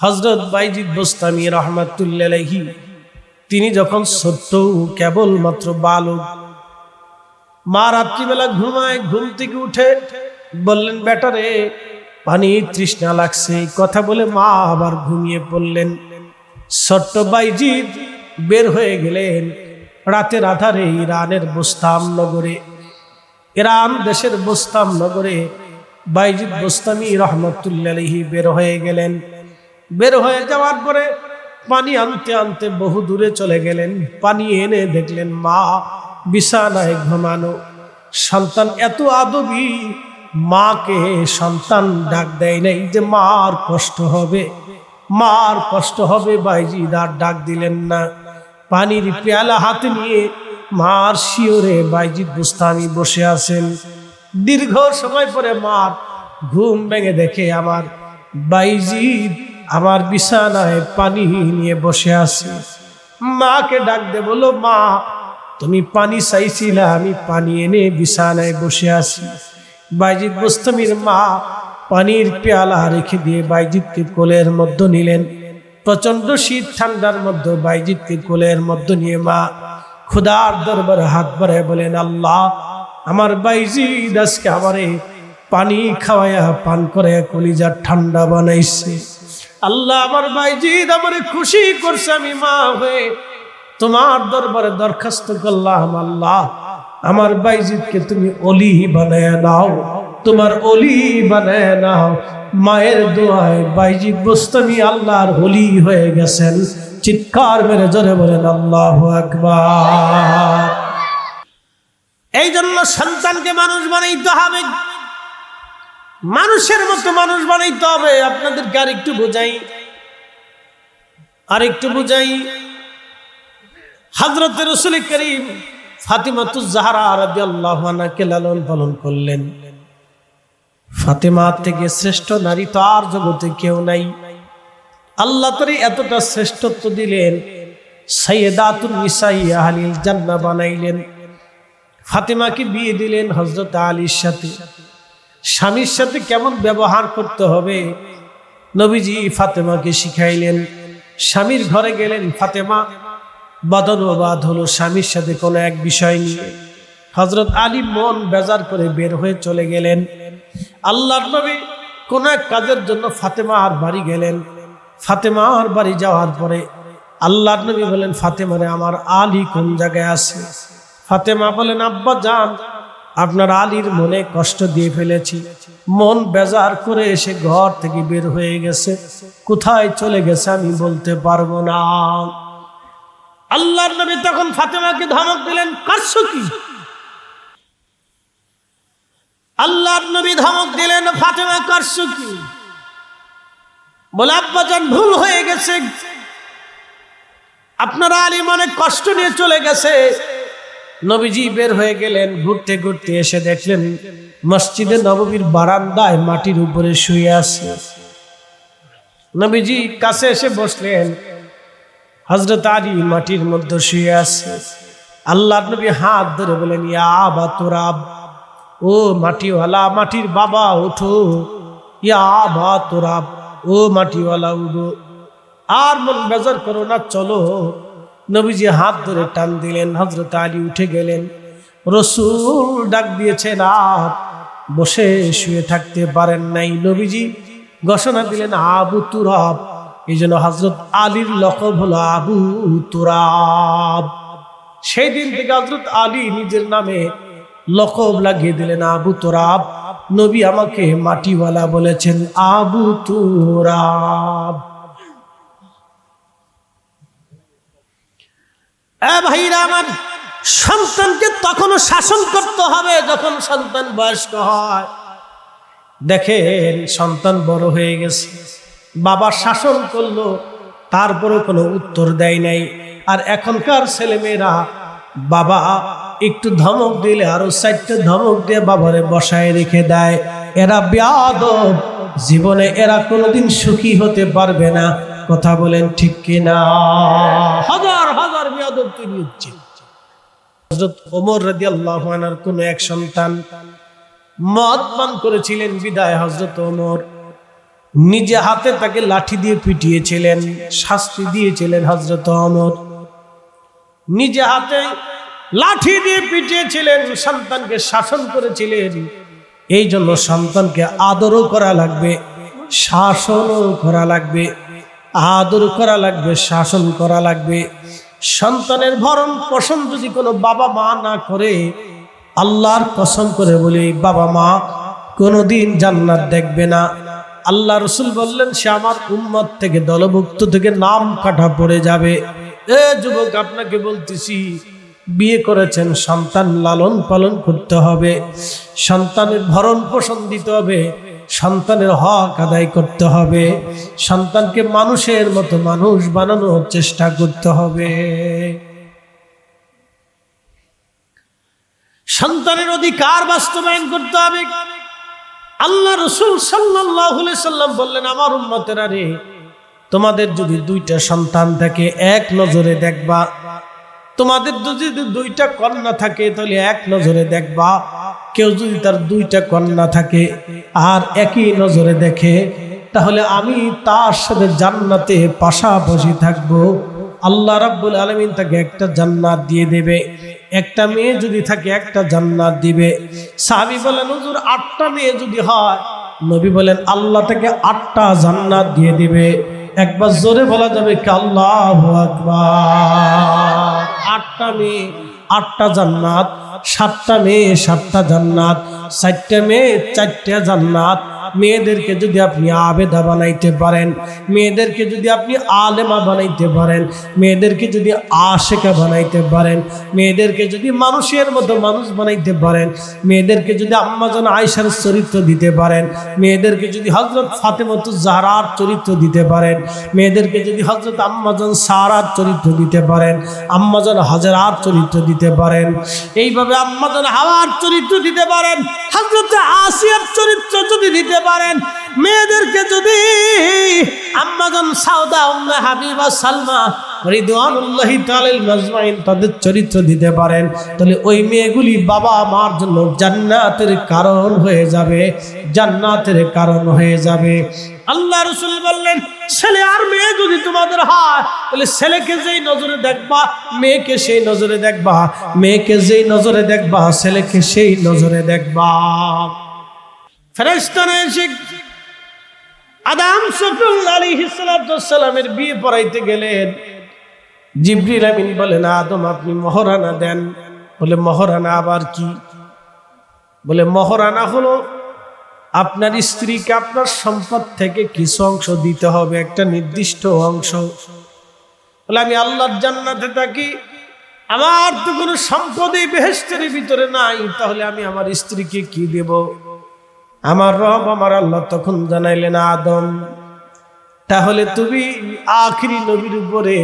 হযরত বাইজিদ বোস্তামি রাহমাতুল্লাহি আলাইহি তিনি যখন ছোট্ট কেবলমাত্র বালক, মা রাত্রিবেলা ঘুমায়, ঘুম থেকে উঠে বললেন, বেটা রে পানি তৃষ্ণা লাগছে। কথা বলে মা আবার ঘুমিয়ে পড়লেন। ছোট্ট বাইজিদ বের হয়ে গেলেন রাতের আধারে ইরানের বোস্তাম নগরে, ইরান দেশের বোস্তাম নগরে বাইজিদ বোস্তামি রাহমাতুল্লাহি আলাইহি বের হয়ে গেলেন। বের হয়ে যাওয়ার পরে পানি আনতে আনতে বহু দূরে চলে গেলেন। পানি এনে দেখলেন মা বিছানায় ঘুমানো। সন্তান এত আদবী, মাকে সন্তান ডাক দেয় নাই যে মার কষ্ট হবে, মার কষ্ট হবে। বাইজিদ আর ডাক দিলেন না। পানির পেয়ালা হাতে নিয়ে মার শিওরে বাইজিদ বোস্তামি বসে আছেন। দীর্ঘ সময় পরে মার ঘুম ভেঙে দেখে আমার বাইজিদ আমার বিছানায় পানি নিয়ে বসে আছে। মাকে ডাক দে, বলো মা তুমি পানি চাইছিলা, আমি পানি এনে বিছানায় বসে আছি। বাইজিদ বোস্তামির মা পানির পেয়ালা রেখে দিয়ে বাইজিদকে কোলের মধ্যে নিলেন। প্রচন্ড শীত ঠান্ডার মধ্যে বাইজিদকে কোলের মধ্যে নিয়ে মা খোদার দরবারে হাত বাড়ায় বলেন, আল্লাহ আমার বাইজিদ আজকে আমারে পানি খাওয়ায়া পান করে কলিজা ঠান্ডা বানাইছে। আল্লাহ আমার বাইজিদ আমারে খুশি করছে। আমি মা হয়ে তোমার দরবারে দরখাস্ত করলাম, আল্লাহ আমার বাইজিদকে তুমি অলি বানায় নাও, তোমার অলি বানায় নাও। মায়ের দোয়ায় বাইজিদ বোস্তামি আল্লাহর অলি হয়ে গেছেন। চিৎকার মেরে জোরে বলেন আল্লাহু আকবার। এই জন্য সন্তানকে মানুষ বানাইতে হবে, মানুষের মতো মানুষ বানাইতে হবে। আপনাদেরকে আরেকটু বুঝাই। হযরত রাসূল করিম ফাতিমাতুজ জাহরা রাদিয়াল্লাহু আনহাকে লালন পালন করলেন। ফাতেমা থেকে শ্রেষ্ঠ নারী তো আর জগতে কেউ নাই। আল্লাহ তারে এতটা শ্রেষ্ঠত্ব দিলেন, সাইয়্যিদাতুন নিসাই আহলিল জান্নাহ বানাইলেন। ফাতেমাকে বিয়ে দিলেন হযরত আলীর সাথে। স্বামীর সাথে কেমন ব্যবহার করতে হবে নবীজি ফাতেমাকে শিখাইলেন। স্বামীর ঘরে গেলেন, ফাতেমা বাদনবাদ হলো স্বামীর সাথে কোনো এক বিষয় নিয়ে। হযরত আলী মন বেজার করে বের হয়ে চলে গেলেন। আল্লাহর নবী কোন এক কাজের জন্য ফাতেমার বাড়ি গেলেন। ফাতেমার বাড়ি যাওয়ার পরে আল্লাহর নবী বলেন, ফাতেমারে আমার আলী কোন জায়গায় আছে? ফাতেমা বলেন, আব্বা জান আপনার আলীর মনে কষ্ট দিয়ে ফেলেছি, মন বেজার করে এসে ঘর থেকে বের হয়ে গেছে, কোথায় চলে গেছে আমি বলতে পারবো না। আল্লাহর নবী তখন ফাতেমাকে ধমক দিলেন, কারছো কি? আল্লাহর নবী ধমক দিলেন, ফাতেমা কারছো কি? বলে, আব্বা জান ভুল হয়ে গেছে, আপনার আলী মনে কষ্ট নিয়ে চলে গেছে। নবীজি বের হয়ে গেলেন, ঘুরতে ঘুরতে এসে দেখলেন মসজিদে নববীর বারান্দায় মাটির উপরে শুয়ে আছে। নবীজি কাছে এসে বসলেন, হযরত আলী মাটির মধ্যে শুয়ে আছে। আল্লাহর নবী হাত ধরে বলেন, ইয়া আবা তুরাব, ও মাটিওয়ালা, মাটির বাবা ওঠো। ইয়া আবা তুরাব, ও মাটিওয়ালা উঠো, আর মন বেজার করো না, চলো। নবীজি হাত ধরে টান দিলেন, হযরত আলী উঠে গেলেন। রাসূল ডাক দিয়েছেন, আর বসে শুয়ে থাকতে পারেন নাই। নবীজি ঘোষণা দিলেন আবু তুরাব। এই জন্য হযরত আলীর লকব হলো আবু তুরাব। সেই দিন থেকে হযরত আলী নিজের নামে লকব লাগিয়ে দিলেন আবু তুরাব। নবী আমাকে মাটিওয়ালা বলেছেন আবু তুরাব। ভাইরা আমার, সন্তানকে তখনও শাসন করতে হবে যখন সন্তান বয়স্ক হয়। দেখেন সন্তান বড় হয়ে গেছে, বাবা শাসন করলো, তারপরও কোনো উত্তর দেয় নাই। আর এখনকার ছেলেমেয়েরা বাবা একটু ধমক দিলে আরো 4টা ধমক দিয়ে বাবারে বসায় রেখে দেয়। এরা বেয়াদব, জীবনে এরা কোনোদিন সুখী হতে পারবে না। কথা বলেন ঠিক কিনা? হাজার হাজার বেয়াদব তৈরি হচ্ছে। হযরত ওমর রাদিয়াল্লাহু আনহুর কোন এক সন্তান মদ পান করেছিলেন, বিদায় হযরত ওমর নিজে হাতে তাকে লাঠি দিয়ে পিটিয়েছিলেন, শাস্তি দিয়েছিলেন হযরত ওমর। নিজে হাতে লাঠি দিয়ে পিটিয়েছিলেন, সন্তানকে শাসন করেছিলেন। এই জন্য সন্তানকে আদরও করা লাগবে, শাসনও করা লাগবে। আদর করা লাগবে, শাসন করা লাগবে। সন্তানের ভরণ পোষণ যদি কোনো বাবা মা না করে, আল্লাহর কসম করে বলি, বাবা মা কোনোদিন জান্নাত দেখবে না। আল্লাহ রসুল বললেন, সে আমার উম্মত থেকে, দলভুক্ত থেকে নাম কাটা পড়ে যাবে। এ যুবক, আপনাকে বলতেছি, বিয়ে করেছেন, সন্তান লালন পালন করতে হবে, সন্তানের ভরণ পোষণ দিতে হবে, সন্তানের হক আদায় করতে হবে, সন্তানকে মানুষের মতো মানুষ বানানোর চেষ্টা করতে হবে। সন্তানের অধিকার বাস্তবায়ন করতে হবে। আল্লাহ রাসূল সাল্লাল্লাহু আলাইহি সাল্লাম বললেন, আমার উম্মতেরা রে, তোমাদের যদি দুইটা সন্তান থাকে, এক নজরে দেখবা। তোমাদের যদি দুইটা কন্যা থাকে, তাহলে এক নজরে দেখবা। কেউ যদি তার দুইটা কন্যা থাকে আর একই নজরে দেখে, তাহলে আমি তার সাথে জান্নাতে পাশাপাশি থাকবো। আল্লাহ রাব্বুল আলামিন তাকে একটা জান্নাত দিয়ে দেবে। একটা মেয়ে যদি থাকে, একটা জান্নাত দিবে। সাহাবী বলেন, হুজুর 8টা মেয়ে যদি হয়? নবী বলেন, আল্লাহ তাকে 8টা জান্নাত দিয়ে দিবে। একবার জোরে বলা যাবে কি আল্লাহু আকবার? 8টা মেয়ে 8টা জান্নাত, 7টা মেয়ে 7টা জান্নাত, 4টা মেয়ে 4টা জান্নাত। মেয়েদেরকে যদি আপনি আবেদা বানাইতে পারেন, মেয়েদেরকে যদি আপনি আলেমা বানাইতে পারেন, মেয়েদেরকে যদি আশেকা বানাইতে পারেন, মেয়েদেরকে যদি মানুষের মতো মানুষ বানাইতে পারেন, মেয়েদেরকে যদি আম্মাজান আয়েশার চরিত্র দিতে পারেন, মেয়েদেরকে যদি হযরত ফাতেমাতুজ জাহরার চরিত্র দিতে পারেন, মেয়েদেরকে যদি হযরত আম্মাজান সারার চরিত্র দিতে পারেন, আম্মাজান হাজরার চরিত্র দিতে পারেন, এইভাবে আম্মাজান হাওয়ার চরিত্র দিতে পারেন, হযরত আসিয়ার চরিত্র যদি দিতে পারেন, মেয়েদেরকে যদি আম্মাজান সাউদা, উম্মে হাবিবা, সালমা রিদওয়ানুল্লাহি তাআলা আজমাইন তাদের চরিত্র দিতে পারেন, তাহলে ওই মেয়েগুলি বাবা মার জন্য জান্নাতের কারণ হয়ে যাবে, জান্নাতের কারণ হয়ে যাবে। আল্লাহ রাসূল বললেন, ছেলে আর মেয়ে যদি তোমাদের হয়, তাহলে ছেলেকে যেই নজরে দেখবা, মেয়েকে সেই নজরে দেখবা, মেয়েকে যেই নজরে দেখবা, ছেলেকে সেই নজরে দেখবা। ফেরেশতারা এসে আদম সফিউল আলাইহিস সালামের বিয়ে পড়াইতে গেলেন। জিবরিল আমিন বলেন, আদম আপনি মহরানা দেন। বলে মহরানা আবার কি? বলে মহরানা হলো আপনার স্ত্রীকে আপনার সম্পদ থেকে কিছু অংশ দিতে হবে, একটা নির্দিষ্ট অংশ। বলে আমি আল্লাহর জান্নাতে থাকি, আমার তো কোনো সম্পদই বেহেশতের ভিতরে নাই, তাহলে আমি আমার স্ত্রীকে কি দেব? আমার রব আমার আল্লাহ তখন জানাইলেন, আদম তাহলে তুমি আখিরি নবীর উপরে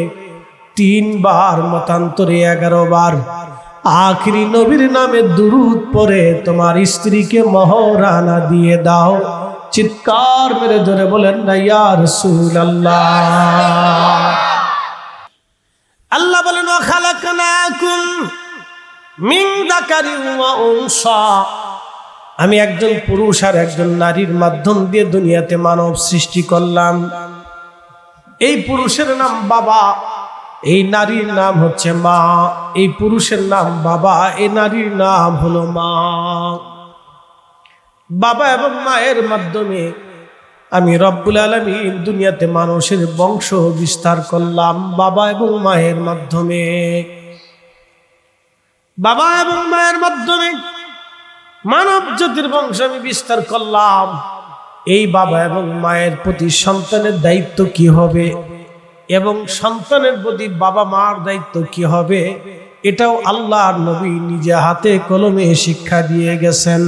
3 বার মতান্তরে 11 বার আখিরি নবীর নামে দুরূদ পড়ে তোমার স্ত্রীকে মহরানা দিয়ে দাও। চিৎকার মেরে জোরে বলেন না ইয়া রাসূলুল্লাহ। আল্লাহ বলেন, ওয়া খালাকনাকুম মিন যাকারিন ওয়া উনসা, আমি একজন পুরুষ আর একজন নারীর মাধ্যম দিয়ে দুনিয়াতে মানব সৃষ্টি করলাম। এই পুরুষের নাম বাবা, এই নারীর নাম হচ্ছে মা। এই পুরুষের নাম বাবা, এই নারীর নাম হলো মা। বাবা এবং মায়ের মাধ্যমে আমি রব্বুল আলামিন দুনিয়াতে মানুষের বংশ বিস্তার করলাম, বাবা এবং মায়ের মাধ্যমে। বাবা এবং মায়ের মাধ্যমে মানব জাতির বংশ আমি বিস্তার করলাম। এই বাবা এবং মায়ের প্রতি সন্তানের দায়িত্ব কি হবে এবং সন্তানের প্রতি বাবা মার দায়িত্ব কি হবে, এটাও আল্লাহর নবী নিজে হাতে কলমে শিক্ষা দিয়ে গেছেন।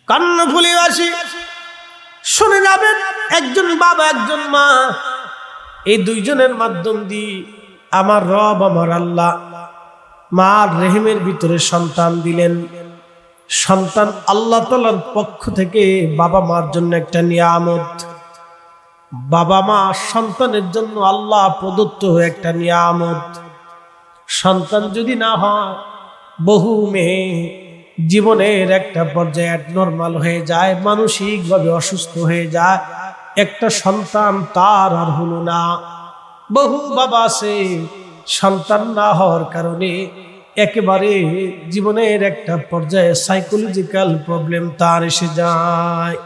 কর্ণফুলীবাসী শুনে যাবেন, একজন বাবা একজন মা, এই দুইজনের মাধ্যম দিয়ে আমার রব আমার আল্লাহ মার রেহেমের ভিতরে সন্তান দিলেন। সন্তান আল্লাহ তাআলার পক্ষ থেকে বাবা মার জন্য একটা নিয়ামত। বাবা মা সন্তানের জন্য আল্লাহ প্রদত্ত একটা নিয়ামত। সন্তান যদি না হয়, বহু মেয়ে জীবনের একটা পর্যায়ে নরমাল হয়ে যায়, মানসিকভাবে অসুস্থ হয়ে যায়, একটা সন্তান তার আর হলো না। বহু বাবা আছে সন্তান না হওয়ার কারণে একেবারে জীবনের একটা পর্যায়ে সাইকোলজিক্যাল প্রবলেম তার এসে যায়।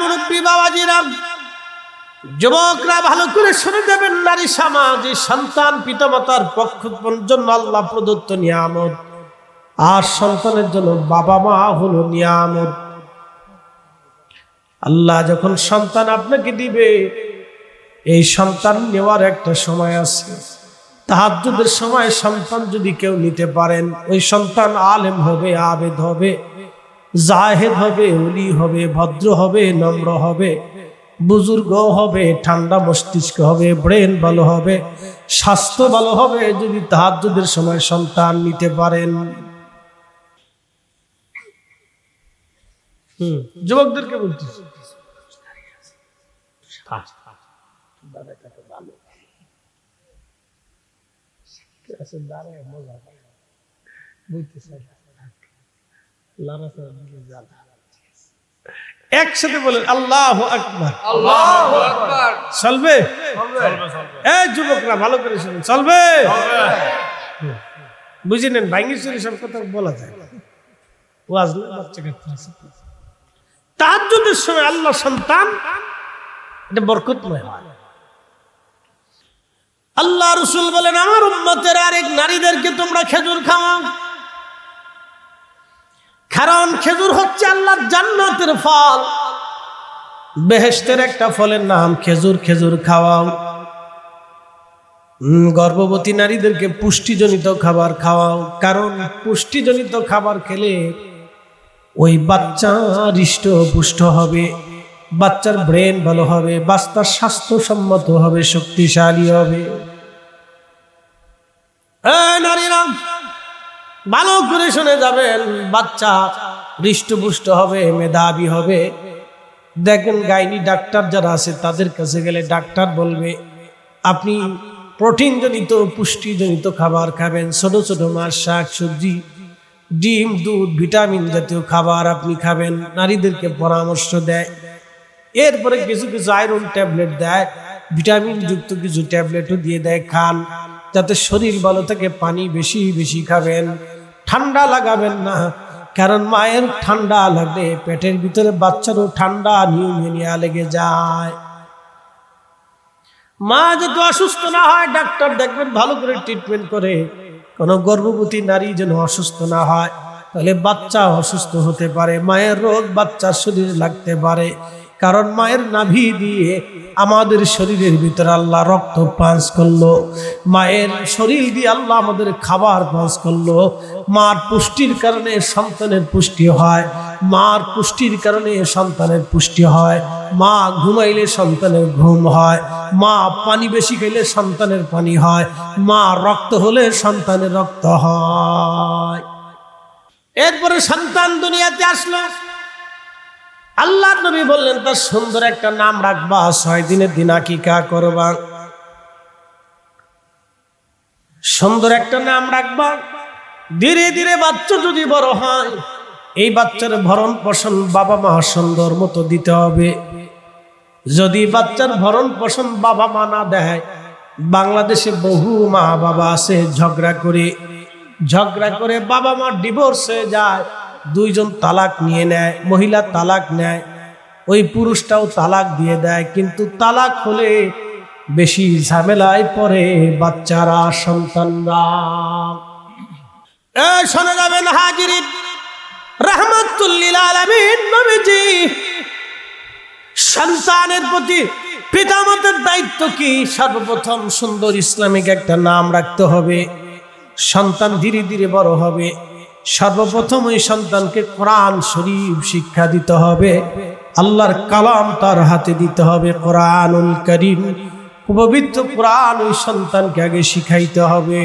মুরব্বী বাবাজিরা, যুবকরা ভালো করে শুনে যাবেন, নারী সমাজে সন্তান পিতামাতার পক্ষের জন্য আল্লাহ প্রদত্ত নিয়ামত, আর সন্তানের জন্য বাবা মা হলো নিয়ামত। আল্লাহ যখন সন্তান আপনাকে দিবে, এই সন্তান নেওয়ার একটা সময় আছে। তাহাজ্জুদের সময় সন্তান যদি কেউ নিতে পারেন, ওই সন্তান আলেম হবে, আবেদ হবে, জাহেদ হবে, ওলি হবে, ভদ্র হবে, নম্র হবে, বুজুর্গ হবে, ঠান্ডা মস্তিষ্ক হবে, ব্রেন ভালো হবে, স্বাস্থ্য ভালো হবে, যদি তাহাজ্জুদের সময় সন্তান নিতে পারেন। যুবকদেরকে বলতেছি, একসাথে বলেন আল্লাহু আকবার। আল্লাহু আকবার। চলবে? এই যুবকরা ভালো করে শুনুন, চলবে? বুঝে নেন, ভাঙ্গি চুরি সব কথা বলা যায়। ওয়াজ না, বাচ্চা কাচ্চা আছে। তাহাজ্জুদের সময় আল্লাহ সন্তান, এটা বরকতময় হয়। আল্লাহ রাসূল বলেন, আমার উম্মতের আরেক নারীদেরকে তোমরা খেজুর খাওয়াও, কারণ খেজুর হচ্ছে আল্লাহর জান্নাতের ফল, বেহেশতের একটা ফলের নাম খেজুর। খেজুর খাওয়াও। গর্ভবতী নারীদেরকে পুষ্টিজনিত খাবার খাওয়াও, কারণ পুষ্টিজনিত খাবার খেলে ওই বাচ্চা হৃষ্টপুষ্ট হবে, বাচ্চার ব্রেন ভালো হবে, বাচ্চার স্বাস্থ্যসম্মত হবে, শক্তিশালী হবে। নারীরা ভালো করে শুনে যাবেন, বাচ্চা হৃষ্টপুষ্ট হবে, মেধাবী হবে। দেখেন গাইনি ডাক্তার যারা আছে তাদের কাছে গেলে ডাক্তার বলবে আপনি প্রোটিনজনিত পুষ্টিজনিত খাবার খাবেন, ছোট ছোট মাছ, শাক সবজি, ডিম, দুধ, ভিটামিন জাতীয় খাবার আপনি খাবেন, নারীদেরকে পরামর্শ দেয়। এরপরে কিছু কিছু আয়রন ট্যাবলেট দেয়, ভিটামিন যুক্ত কিছু ট্যাবলেটও দিয়ে দেয়, খান যাতে শরীর ভালো থাকে। পানি বেশি বেশি খাবেন, ঠান্ডা লাগাবেন না, কারণ মায়ের ঠান্ডা লাগলে পেটের ভিতরে বাচ্চারও ঠান্ডা নিউমোনিয়া লেগে যায়। মা যদি অসুস্থ না হয়, ডাক্তার দেখবেন ভালো করে ট্রিটমেন্ট করে, কোনো গর্ভবতী নারী যেন অসুস্থ না হয়, তাহলে বাচ্চা অসুস্থ হতে পারে, মায়ের রোগ বাচ্চার শরীরে লাগতে পারে। কারণ মায়ের নাভি দিয়ে আমাদের শরীরের ভিতরে আল্লাহ রক্ত পাস করলো, মায়ের শরীর দিয়ে আল্লাহ আমাদের খাবার পাস করলো। মার পুষ্টির কারণে সন্তানের পুষ্টি হয়, মার পুষ্টির কারণে সন্তানের পুষ্টি হয়। মা ঘুমাইলে সন্তানের ঘুম হয়, মা পানি বেশি খাইলে সন্তানের পানি হয়, মা রক্ত হলে সন্তানের রক্ত হয়। এরপরে সন্তান দুনিয়াতে আসলো, আল্লাহর নবী বললেন তার সুন্দর একটা নাম রাখবা, 6 দিনের দিন আকিকা করবা, সুন্দর একটা নাম রাখবা। ধীরে ধীরে বাচ্চা যদি বড় হয়, এই বাচ্চার ভরণ পোষণ বাবা মা সুন্দর মতো দিতে হবে। যদি বাচ্চার ভরণ পোষণ বাবা মা না দেয়, বাংলাদেশে বহু মা বাবা আছে ঝগড়া করে বাবা মা ডিভোর্স হয়ে যায়, 2 জন তালাক নিয়ে নেয়, মহিলা তালাক নেয়, ওই পুরুষটাও তালাক দিয়ে দেয়। কিন্তু তালাক হলে বেশি ঝামেলায় পড়ে বাচ্চারা, সন্তানরা। শোনা যাবেন হাজিরিন, রাহমাতুল লিল আলামিন নবীজি সন্তানের প্রতি পিতামাতার দায়িত্ব কি? সর্বপ্রথম সুন্দর ইসলামিক একটা নাম রাখতে হবে। সন্তান ধীরে ধীরে বড় হবে, সর্বপ্রথম ওই সন্তানকে কোরআন শরীফ শিক্ষা দিতে হবে, আল্লাহর কালাম তার হাতে দিতে হবে, কোরআনুল কারীম, পবিত্র কোরআন ওই সন্তানকে আগে শিখাইতে হবে।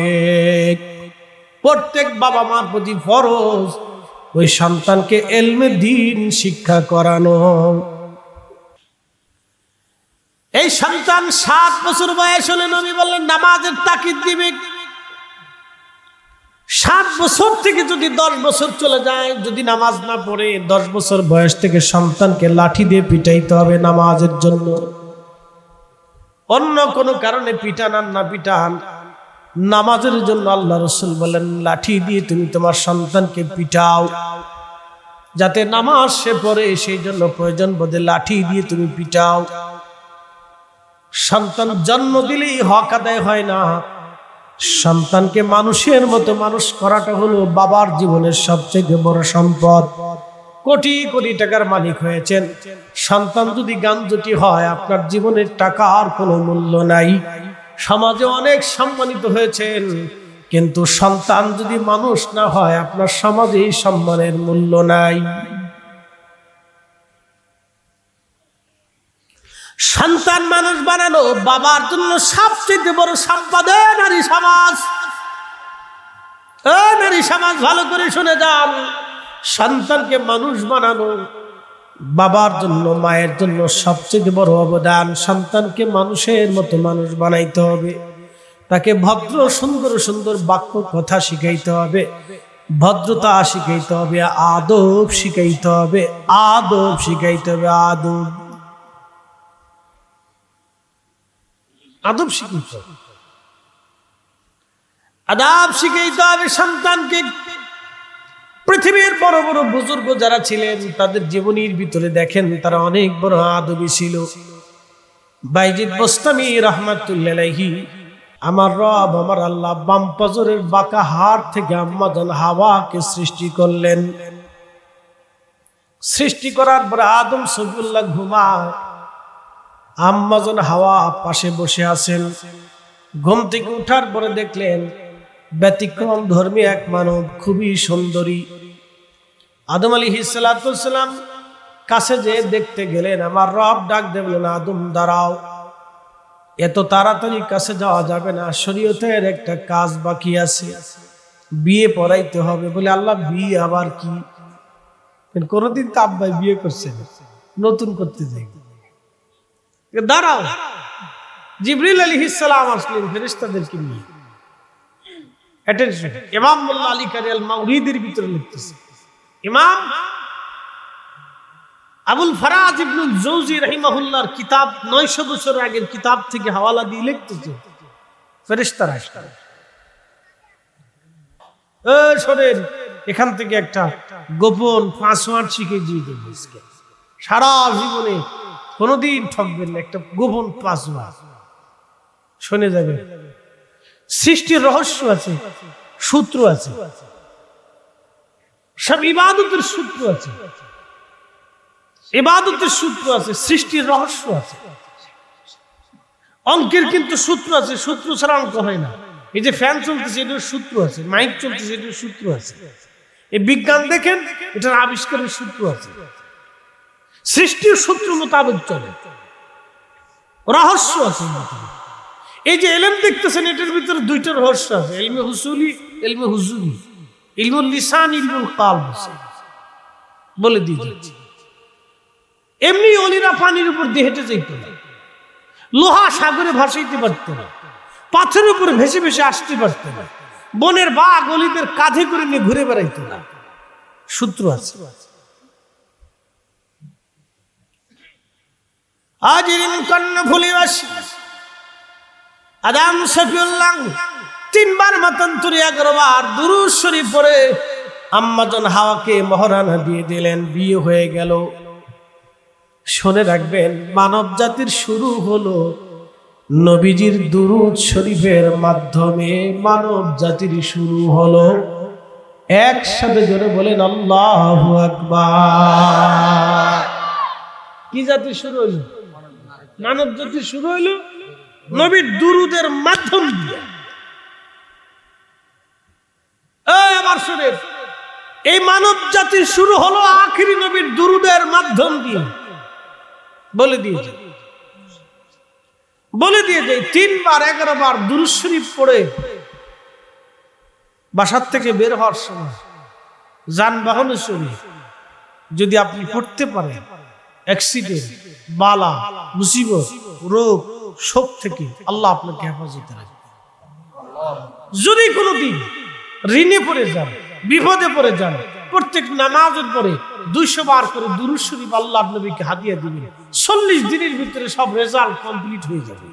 প্রত্যেক বাবা মার প্রতি ফরজ ওই সন্তানকে ইলমে দ্বীন শিক্ষা করানো। এই সন্তান 7 বছর বয়স হলে নবী বললেন নামাজের তাকিদ দিবে। 7 বছর থেকে যদি 10 বছর চলে যায়, যদি নামাজ না পড়ে, 10 বছর বয়স থেকে সন্তানকে লাঠি দিয়ে পিটাইতে হবে নামাজের জন্য। অন্য কোনো কারণে পিটান আর না পিটান, নামাজের জন্য আল্লাহ রাসূল বলেন লাঠি দিয়ে তুমি তোমার সন্তানকে পিটাও, যাতে নামাজ সে পড়ে, সেই জন্য প্রয়োজন বোধে লাঠি দিয়ে তুমি পিটাও। সন্তান জন্ম দিলেই হক আদায় হয় না। সন্তানকে মানুষের মতো মানুষ করাটা হলো বাবার জীবনের সবচেয়ে বড় সম্পদ। কোটি কোটি টাকার মালিক হয়েছেন, সন্তান যদি গাঞ্জটি হয়, আপনার জীবনের টাকার কোনো মূল্য নাই। সমাজে অনেক সম্মানিত হয়েছেন, কিন্তু সন্তান যদি মানুষ না হয়, আপনার সমাজে সম্মানের মূল্য নাই। সন্তান মানুষ বানানো বাবার জন্য সবচেয়ে বড় সম্পদ। নারী সমাজ, নারী সমাজ ভালো করে শুনে যান, সন্তানকে মানুষ বানানো বাবার জন্য, মায়ের জন্য সবচেয়ে বড় অবদান। সন্তানকে মানুষের মতো মানুষ বানাইতে হবে, তাকে ভদ্র সুন্দর সুন্দর বাক্য কথা শিখাইতে হবে, ভদ্রতা শিখাইতে হবে, আদব শিখাইতে হবে, আদব শিখাইতে হবে, আদব আদব শিখাইতে হবে, আদব শিখাইতে হবে সন্তানকে। পৃথিবীর বড় বড় বুজুর্গ যারা ছিলেন, তাদের জীবনীর ভিতরে দেখেন তারা অনেক বড় আদবী ছিল। বাইজিদ বোস্তামি রাহমাতুল্লাহ আলাইহি, আমার রব আমার আল্লাহ বাম পাজরের বাঁকা হাড় থেকে আম্মা জান হাওয়াকে সৃষ্টি করলেন। সৃষ্টি করার পরে আদম সফিউল্লাহ ঘুমায়, আম্মা জান হাওয়া পাশে বসে আছেন। ঘুম থেকে উঠার পরে দেখলেন ব্যতিক্রম ধর্মী এক মানব, খুবই সুন্দরী। আদম আলাইহিস সালাম কাছে যে দেখতে গেলেন, আমার রব ডাক দেবেন আদম দাঁড়াও, এত তাড়াতাড়ি কাছে যাওয়া যাবে না, শরীয়তের একটা কাজ বাকি আছে, বিয়ে পড়াইতে হবে। বলে আল্লাহ বিয়ে আবার কি? কোনদিন তো আব্বাই বিয়ে করছে, নতুন করতে যাই, দাঁড়াও। জিবরিল আলাইহিস সালাম আসলেন ফেরেশতাদেরকে নিয়ে। অ্যাটেনশন, ইমাম মোল্লা আলী কারি আল মাউরিদির ভিতরে লিখতেছে, ইমাম আবুল ফারাজ ইবনুল জৌজি রাহিমাহুল্লাহর কিতাব 900 বছর আগের কিতাব থেকে হাওয়ালা দিয়ে লিখতেছে ফেরেশতারা আসলেন। শোনেন, এখান থেকে একটা গোপন পাসওয়ার্ড শিখে দিয়ে দেব, সারা জীবনে কোনোদিন ঠকবেন না, একটা গোপন পাসওয়ার্ড শুনে যাবে। সৃষ্টির রহস্য আছে, সূত্র আছে, সব ইবাদতের সূত্র আছে, ইবাদতের সূত্র আছে, সৃষ্টির রহস্য আছে। অঙ্কের কিন্তু সূত্র আছে, সূত্র ছাড়া অঙ্ক হয় না। এই যে ফ্যান চলতেছে, এটার সূত্র আছে, মাইক চলতেছে, এটার সূত্র আছে। এই বিজ্ঞান দেখেন, এটার আবিষ্কারের সূত্র আছে। সৃষ্টির সূত্র মোতাবেক চলে, রহস্য আছে। এই যে এলম দেখতেছেন, এটার ভিতরে 2টা রহস্য আছে, ইলমে হুসুলি, ইলমে হুজুরি, ইলমুল লিসান, ইলমুল কালব বলে দিয়েছি। এমনি অলিরা পানির উপর দিয়ে হেঁটে যাইত না, লোহা সাগরে ভাসাইতে পারত না, পাথরের উপর ভেসে ভেসে আসতে পারত না, বনের বাঘ অলিদের কাঁধে করে নিয়ে ঘুরে বেড়াইত না। সূত্র আছে। আজ কন্যা ভুলিবাস আদম শফিউল্লাহ 3 বার মতান্তরে 11 বার দুরূদ শরীফ পড়ে আম্মা জান হাওয়াকে মহারানা দিয়ে দিলেন, বিয়ে হয়ে গেল। শুনে রাখবেন, মানব জাতির শুরু হলো নবীজির দুরূদ শরীফের মাধ্যমে। মানব জাতির শুরু হলো, একসাথে জোরে বলেন আল্লাহু আকবার। কি জাতির শুরু হইল? মানব জাতির শুরু হইল নবীর দুরূদের মাধ্যম দিয়ে। আমার শুনে, এই মানব জাতির শুরু হলো আখিরি নবীর দুরূদের মাধ্যম দিয়ে। বলে দিয়ে যাই 3 বার 11 বার দুরূদ শরীফ পড়ে বাসার থেকে বের হওয়ার সময় যানবাহনে চড়ে যদি আপনি পড়তে পারেন, অ্যাক্সিডেন্ট, বালা, মুসিবত, রোগ, শোক থেকে আল্লাহ আপনাকে হেফাজতে রাখবে। যদি কোনোদিন ঋণে পড়ে যান, বিপদে পড়ে যান, প্রত্যেক নামাজের পরে 200 বার করে দুরূদ শরীফ আল্লাহর নবীকে হাদিয়া দিবেন, 40 দিনের ভিতরে সব রেজাল্ট কমপ্লিট হয়ে যাবে।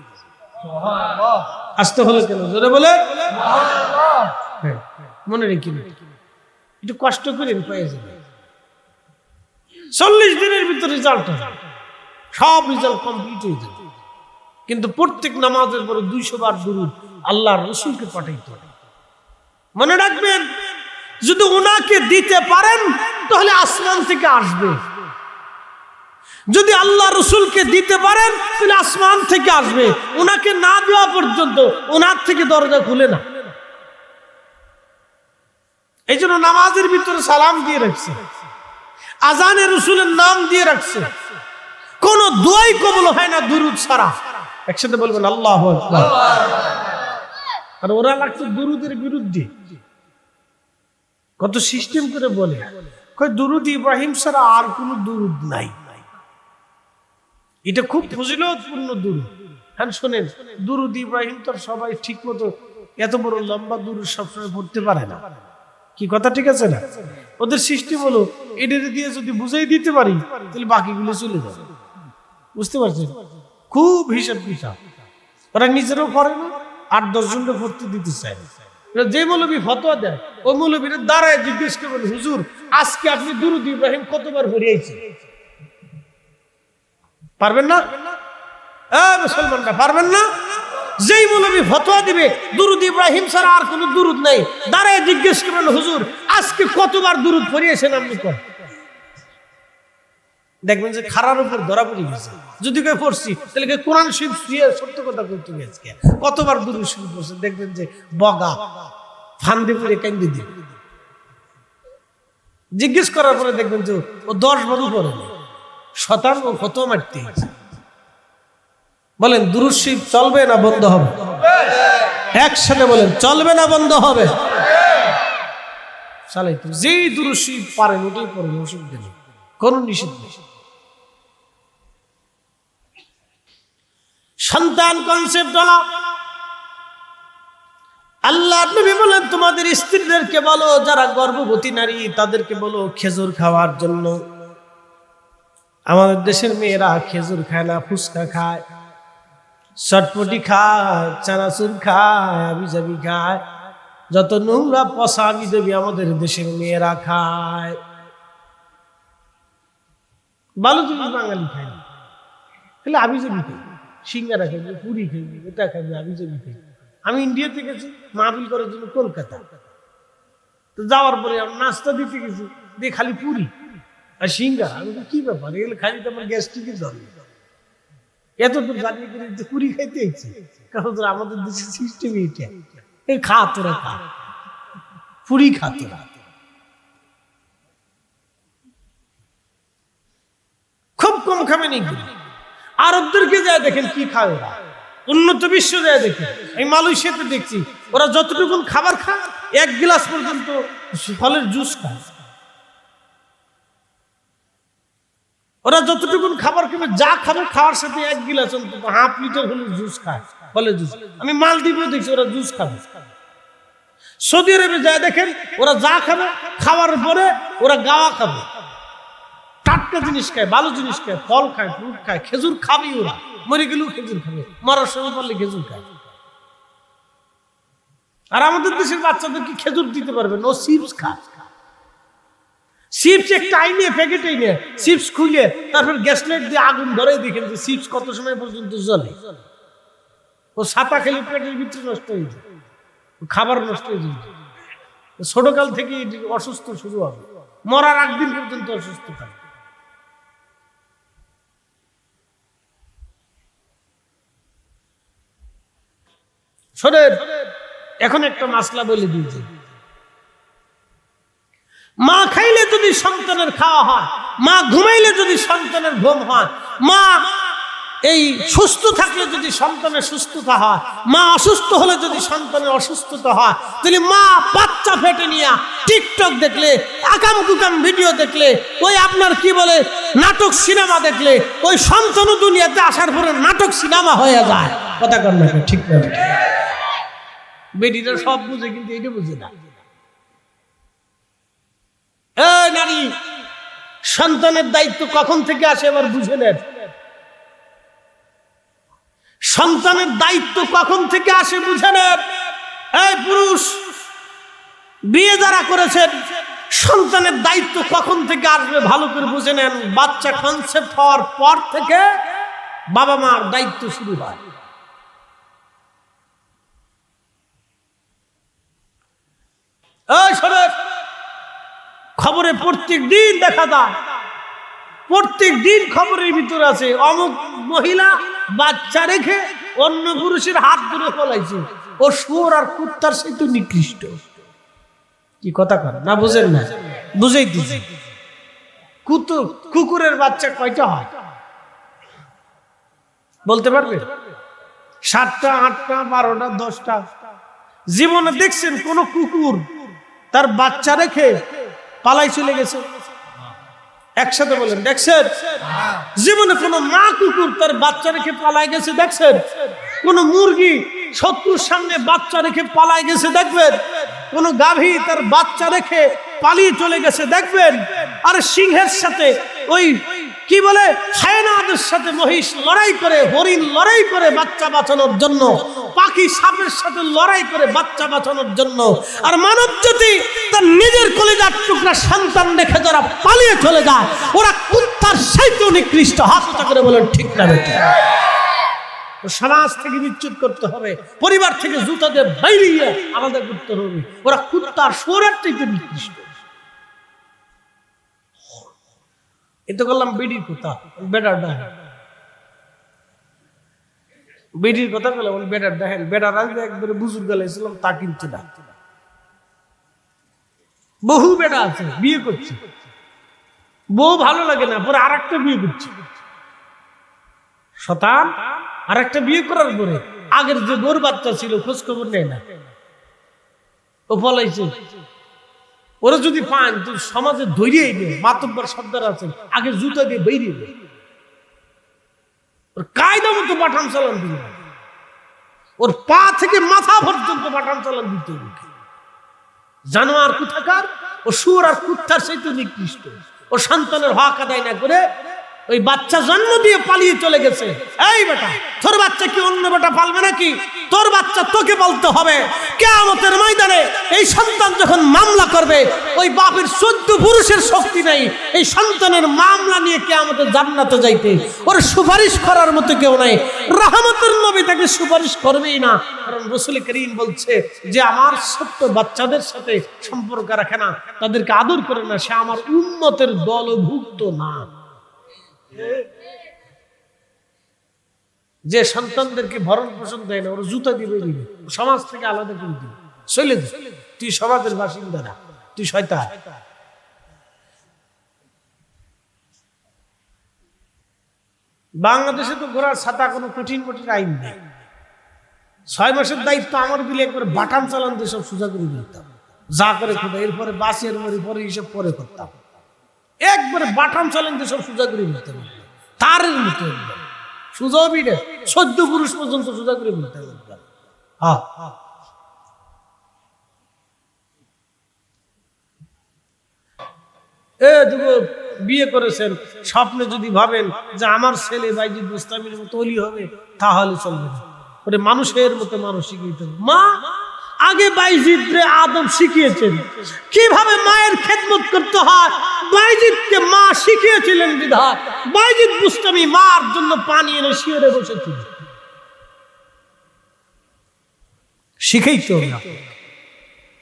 সুবহানাল্লাহ। আসতে হলো কেন? জোরে বলে সুবহানাল্লাহ। হ্যাঁ, মনে রেখেন, একটু কষ্ট করেন, পেয়ে যাবেন। 40 দিনের ভিতরে রেজাল্ট হবে, সব রেজাল্ট কমপ্লিট হয়ে যাবে। কিন্তু প্রত্যেক নামাজের পরে 200 বার দুরূদ আল্লাহর রাসূলকে পাঠাইতে হবে। মনে রাখবেন, যদি ওনাকে দিতে পারেন তাহলে আসমান থেকে আসবে, যদি আল্লাহ রাসূলকে দিতে পারেন তাহলে আসমান থেকে আসবে। ওনাকে না দেওয়া পর্যন্ত ওনার থেকে দরজা খুলে না। এই জন্য নামাজের ভিতরে সালাম দিয়ে রাখছে, আজানে রাসূলের নাম দিয়ে রাখছে, কোন দোয়াই কবুল হয় না দুরূদ ছাড়া। একসাথে বলবেন আল্লাহু আকবার। আর ওরা লাগছে দুরূদের বিরুদ্ধে, কত সিস্টেম করে বলে, কই দুরূদ ইব্রাহিম ছাড়া আর কোন দুরূদ নাই। এটা খুব ফজিলতপূর্ণ দুরূদ। হ্যাঁ শুনেন, দুরূদ ইব্রাহিম তো সবাই ঠিক মতো এত বড় লম্বা দুরূদ সবসময় পড়তে পারে না। কি কথা ঠিক আছে না? ওদের সিস্টেম হলো এদের দিয়ে যদি বুঝাই দিতে পারি তাহলে বাকিগুলো চলে যাবে। বুঝতে পারছেন? খুব হিসাব কিতাব ওরা নিজেরাও করে না, 8-10 জনকে ভর্তি দিতে চায়। যে মৌলবী ফতোয়া দেয় ওই মৌলবীর দাঁড়ায় জিজ্ঞেস করবেন, হুজুর আজকে আপনি দুরূদ ইব্রাহিম কতবার পড়িয়েছেন? পারবেন না? মুসলমানরা পারবেন না? যেই মৌলবী ফতোয়া দিবে দুরূদ ইব্রাহিম ছাড়া আর কোনো দুরূদ নাই, দাঁড়ায় জিজ্ঞেস করবেন, হুজুর আজকে কতবার দুরূদ পড়িয়েছেন আপনি? কর দেখবেন যে খারার উপর ধরা পড়ে গেছে। যদি কেউ পড়ছি তাহলে কোরআন শরীফ শুয়ে সত্য কথা বলতে গেছে, কতবার দুরূদ শরীফ পড়ছে দেখবেন যে বগা ফান্দে পড়ে কান্দে দিবে। জিজ্ঞেস করার পরে দেখবেন যে ও 10 বারও পড়ে না, শতান ও ফতোয়া মারতে গেছে। বলেন দুরূদ শরীফ চলবে না বন্ধ হবে? একসাথে বলেন, চলবে না বন্ধ হবে? চালাইতে যেই দুরূদ শরীফ পারেন ওটাই পড়েন, অসুবিধা নেই, কোনো নিষেধ নেই। সন্তান কনসেপ্ট হলো, আল্লাহ নবী বলেন তোমাদের স্ত্রীদেরকে বলো, যারা গর্ভবতী নারী তাদেরকে বলো খেজুর খাওয়ার জন্য। আমাদের দেশের মেয়েরা খেজুর খায় না, ফুচকা খায়, চটপটি খায়, চানাচুর খায়, আবিজাবি খায়, যত নোংরা পচা আবিজাবি আমাদের দেশের মেয়েরা খায়। ভালো জিনিস বাঙালি খায় না, তাহলে আবিজাবি খাই, সিঙ্গারা খাইবে, পুরি খাইবে, এটা খাইবে, আবিজাবি খাইবে। আমি ইন্ডিয়াতে গেছি মাহফিল করার জন্য কলকাতা, তো যাওয়ার পরে আমি নাস্তা দিতে গেছি, দিয়ে খালি পুরি আর সিঙ্গারা। আমি কি ব্যাপার, এগুলো খালি তো আমার গ্যাস্ট্রিকের ধরে, এত দূর জানিয়ে করে পুরি খাইতে ইচ্ছে, কারণ আমাদের দেশের সিস্টেম এইটা, এই খা তোরা খা, পুরি খা তোরা। খুব কম খাবে নাকি? আরবদেরকে যায় দেখেন কি খায় ওরা, উন্নত বিশ্ব যায় দেখেন। আমি মালয়েশিয়াতে দেখছি ওরা যতটুকু খাবার খায় 1 গ্লাস পর্যন্ত ফলের জুস খায়। ওরা যতটুকু খাবার খাবে, যা খাবে খাওয়ার সাথে 1 গ্লাস অন্তত ½ লিটার হলে জুস খায়, ফলের জুস। আমি মালদ্বীপে দেখছি ওরা জুস খাবে। সৌদি আরবে যায় দেখেন ওরা যা খাবে খাওয়ার পরে ওরা গাওয়া খাবে, টাটকা জিনিস খায়, ভালো জিনিস খায়, ফল খায়, ফ্রুট খায়, খেজুর খাবে। ওরা মরে গেলেও খেজুর খাবে, মরার সময় পারলে খেজুর খায়। আর আমাদের দেশের বাচ্চাদেরকে খেজুর দিতে পারবে না, ও চিপস খায়। চিপস একটা আইনে প্যাকেট আইনে চিপস খুলে তারপর গ্যাস লাইট দিয়ে আগুন ধরে, দেখেন যে চিপস কত সময় পর্যন্ত জ্বলে। ও ছাতা খেলে পেটের ভিতরে নষ্ট হয়ে যায়, খাবার নষ্ট হয়ে যায়। ছোটকাল থেকে অসুস্থ শুরু হবে, মরার 1 দিন পর্যন্ত অসুস্থ থাকে। শোনেন, এখন একটা মাসলা বলে দিয়েছে, মা খাইলে যদি সন্তানের খাওয়া হয়, মা ঘুমাইলে যদি সন্তানের ঘুম হয়, মা এই সুস্থ থাকলে যদি সন্তানের সুস্থতা হয়, মা অসুস্থ হলে যদি সন্তানের অসুস্থতা হয়, তাহলে মা বাচ্চা ফেটে নিয়ে টিকটক দেখলে, আকাম কুকাম ভিডিও দেখলে, ওই আপনার কি বলে নাটক সিনেমা দেখলে, ওই সন্তান দুনিয়াতে আসার পরে নাটক সিনেমা হয়ে যায়। কথা কর না, ঠিক না? বেটিরা সব বুঝে কিন্তু এটা বুঝে না। এই নারী, সন্তানের দায়িত্ব কখন থেকে আসে এবার বুঝে নেন। সন্তানের দায়িত্ব কখন থেকে আসে বুঝে নেন। এই পুরুষ, বিয়ে যারা করেছেন, সন্তানের দায়িত্ব কখন থেকে আসবে ভালো করে বুঝে নেন। বাচ্চা কনসেপ্ট হওয়ার পর থেকে বাবা মার দায়িত্ব শুরু হয়। এই শোনেন, খবরে প্রত্যেক দিন দেখা যায়, প্রত্যেক দিন খবরের ভিতরে আছে অমুক মহিলা বাচ্চা রেখে অন্য পুরুষের হাত ধরে পলাইছে। ও শুয়োর আর কুত্তার সে তো নিকৃষ্ট। কি কথা কর না, বুঝেন না? বুঝেই দিছি। কুকুরের বাচ্চা কয়টা হয় বলতে পারবে? 7টা, 8টা, 12টা, 10টা। জীবনে দেখছেন কোন কুকুর তার বাচ্চা রেখে পালাই চলে গেছে? একসাথে বলেন, দেখছেন? জীবনে কোন মা কুকুর তার বাচ্চা রেখে পালাই গেছে দেখছেন? কোন মুরগি শত্রুর সামনে বাচ্চা রেখে পালাই গেছে দেখবেন? কোন গাভী তার বাচ্চা রেখে পালিয়ে চলে গেছে দেখবেন? আর সিংহের সাথে ওই কি বলে হায়নাদের সাথে মহিষ লড়াই করে, হরিণ লড়াই করে বাচ্চা বাঁচানোর জন্য, পাখি সাপের সাথে লড়াই করে বাচ্চা বাঁচানোর জন্য। আর মানব জাতি তার নিজের কলিজার টুকরা সন্তান রেখে যারা পালিয়ে চলে যায়, ওরা কুত্তার সাইতেও নিকৃষ্ট। হাত উঁচা করে বলেন ঠিক না বেটা? সমাজ থেকে বিচ্যুত করতে হবে, পরিবার থেকে জুতা দিয়ে বাইরে আলাদা করতে হবে। ওরা কুত্তার শুয়োরের চাইতে নিকৃষ্ট। এতে করলাম বিডির কথা, বেটার দেখেন। বিডির কথা বলে বেটার দেখেন। বেটার আগে একবারে বুজুর্গ গেলাইছিলাম তা কিন্তু না। বহু বেটা আছে বিয়ে করছে, বউ ভালো লাগে না, পরে আরেকটা বিয়ে করছে। শতান আরেকটা বিয়ে করার পরে আগের যে বোর বাচ্চা ছিল খোঁজ খবর নেয় না, ও পলাইছে। ওরা যদি পান তো সমাজে ধৈর্যই নেই। মাতব্বর সর্দার আছেন, আগে জুতা দিয়ে বেরিয়ে দেয়, ওর কায়দা মতো পাঠান চালান দিয়ে, ওর পা থেকে মাথা পর্যন্ত পাঠান চালান দিতে হবে। জানোয়ার কোথাকার, ও শুয়োর আর কুত্তার চাইতে নিকৃষ্ট। ও সন্তানের হক আদায় না করে ওই বাচ্চা জন্ম দিয়ে পালিয়ে চলে গেছে। এই বেটা, তোর বাচ্চা কি অন্য বেটা পালবে নাকি? তোর বাচ্চা তোকে পালতে হবে। কিয়ামতের ময়দানে এই সন্তান যখন মামলা করবে, ওই বাপের 14 পুরুষের শক্তি নাই এই সন্তানের মামলা নিয়ে কিয়ামতে জান্নাতে যাইতে। ওর সুপারিশ করার মতো কেউ নাই। রহমতের নবী তাকে সুপারিশ করবেই না, কারণ রাসূল করিম বলছে যে আমার ছোট্ট বাচ্চাদের সাথে সম্পর্ক রাখে না, তাদেরকে আদর করে না, সে আমার উম্মতের দলভুক্ত না। যে সন্তানদেরকে ভরণ পোষণ দেয় না, ওর জুতা দিবে, সমাজ থেকে আলাদা করে দিবে, চলে যা, তুই সমাজের বাসিন্দা না, তুই শয়তান। বাংলাদেশে তো ঘোড়ার ছাতা কোনো কঠিন আইন নেই। 6 মাসের দায়িত্ব আমার বিলে একবার বাটান চালান দিয়ে সব সোজা করে দিতাম, যা করে খোদা। এরপরে বাসের পরে হিসেব পরে করতাম, একবারে বাটান চালান দিয়ে সব সোজা করে দিতাম, তারের মতো সোজা বিড়ে 14 পুরুষ পর্যন্ত সোজা করে দিতাম। বিয়ে করেছেন, স্বপ্নে যদি ভাবেন যে আমার ছেলে বাইজিদ বুস্তামির মতো ওলি হবে, তাহলে চলবে না। ওরে মানুষের মতো মানুষ শিখিয়ে হবে। মা আগে বাইজিদরে আদব শিখিয়েছেন, কিভাবে মায়ের খেদমত করতে হয় বাইজিদকে মা শিখিয়েছিলেন। বিধায় বাইজিদ বুস্তামি মার জন্য পানি এনে শিয়রে বসেছিল। শিখাইতে হবে,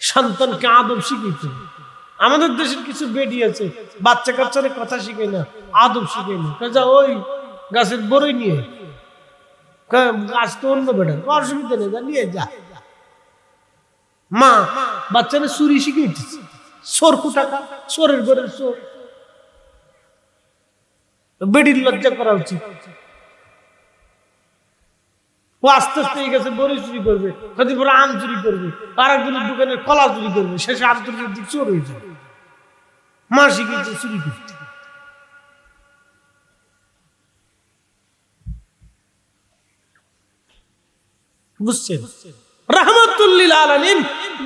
সন্তানকে আদব শিখাইতে হবে। আমাদের দেশের কিছু বেডি আছে, বাচ্চা কাচ্চারে কথা শিখে না, আদব শিখে না। যা ওই গাছের বড়ই নিয়ে, গাছ তো অন্য বেটা, অসুবিধা নেই, যা নিয়ে যা। মা বাচ্চারা চুরি শিখেছে, চোর কোটাকা, চোরের ঘরের চোর। বেডির লজ্জা করা উচিত। ও আস্তে আস্তে গেছে বড়ি চুরি করবে, কদিন পরে আম চুরি করবে, আর একজনের দোকানের কলা চুরি করবে, শেষে আন্তর্জাতিক চোর হয়ে যাবে। মা শিখেছে চুরি করতে। বুঝছেন? রাহমাতুল লিল আলামিন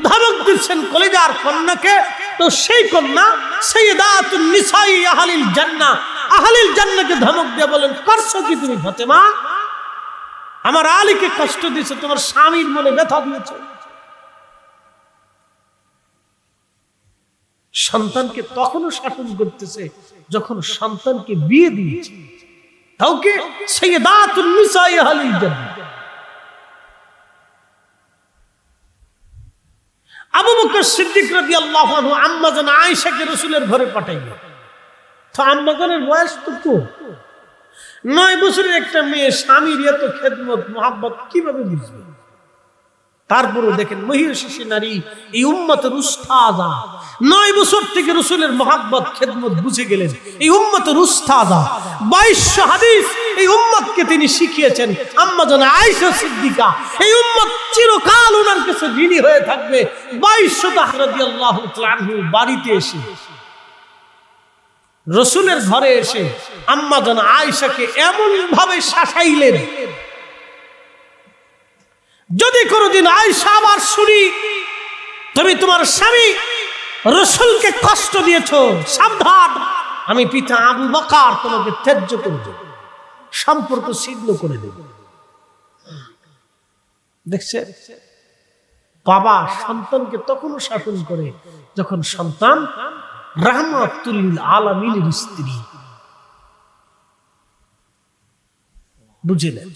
ধমক দিচ্ছেন কলিজার কন্যাকে, তো সেই কন্যা সাইয়্যিদাতুন নিসাই আহলিল জান্নাহ, আহলিল জান্নাহকে ধমক দিয়ে বলেন, করছো কি তুমি ফাতেমা? আমার আলীকে কষ্ট দিয়েছো, তোমার স্বামীর মনে ব্যথা দিয়েছো। সন্তানকে তখনও শাসন করতেছে যখন সন্তানকে বিয়ে দিয়েছে। কাউকে সাইয়্যিদাতুন নিসাই আহলিল জান্নাহ। আবু বকর সিদ্দিক রাদিয়াল্লাহু আনহু আম্মা জান আয়েশাকে রাসূলের ঘরে পাঠাইলেন। তো আম্মা জানের বয়স তো কম, 9 বছরের একটা মেয়ে স্বামীর এত খেদমত মোহাব্বত কিভাবে বুঝবে? তারপরে দেখেন মহিষী নারী এই উম্মতের উস্তাদা, 9 বছর থেকে রাসূলের মোহাব্বত খেদমত বুঝে গেলেন। এই উম্মতের উস্তাদা 2200 হাদিস এই উম্মতকে তিনি শিখিয়েছেন। আম্মা জান আয়েশা সিদ্দিকা, এই উম্মত চিরকাল ওনার কাছে ঋণী হয়ে থাকবে। 2200 রাদিয়াল্লাহু তাআলা আনহু বাড়িতে এসে, রাসূলের ঘরে এসে আম্মা জান আয়েশাকে এমন ভাবে শাসাইলেন, যদি কোনদিন আয়েশা আবার শুনি তুমি তোমার স্বামী রাসূলকে কষ্ট দিয়েছো, সাবধান, আমি পিতা আবু বকর তোমাকে ত্যায্য করে দেব, সম্পর্ক ছিন্ন করে দেব। দেখছে বাবা সন্তানকে তখনও শাসন করে যখন সন্তান রাহমাতুল লিল আলামিনের স্ত্রী। বুঝলেন?